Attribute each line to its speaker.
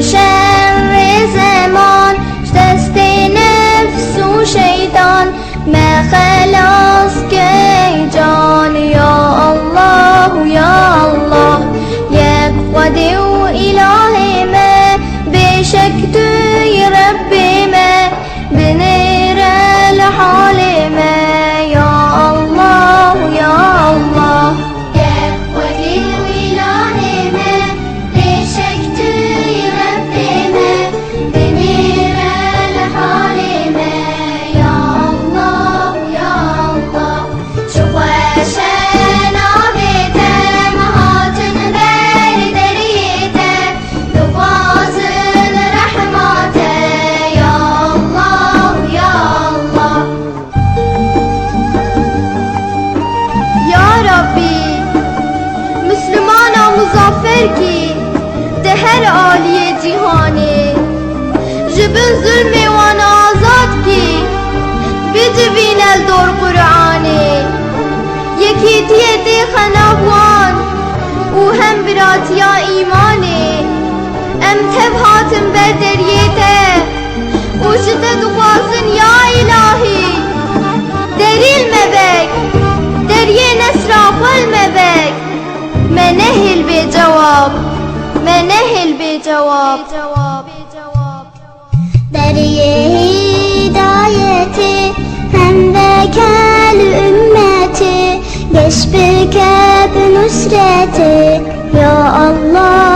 Speaker 1: شر زمان دست نفس و شیطان ما خلاص که جان یا الله یا الله یک خودی و اله ما بشک توی رب ما بنیر الحال ما یا الله یا الله یک خودی و اله ما بشک توی رب ما بنیر الحال ما یا الله یا الله چو خوشن آبیتم هاتن بر دریتم دو فاضل رحمت یا الله یا الله یا ربی مسلمانا مظفر کی ده هر عالی جهانی جبن ظلم وان آزاد کی بجبین الدور قرآنی یکی دی خنابوان او هم براتیا ایمانی ام تب هاتم بر دریته او شده دخوازن یا الهی دریل مبک دریه نسرا خل مبک منهل بجواب منهل بجواب
Speaker 2: دریه هدایتی هم وکل ümmeti geç bir kep nusreti ya Allah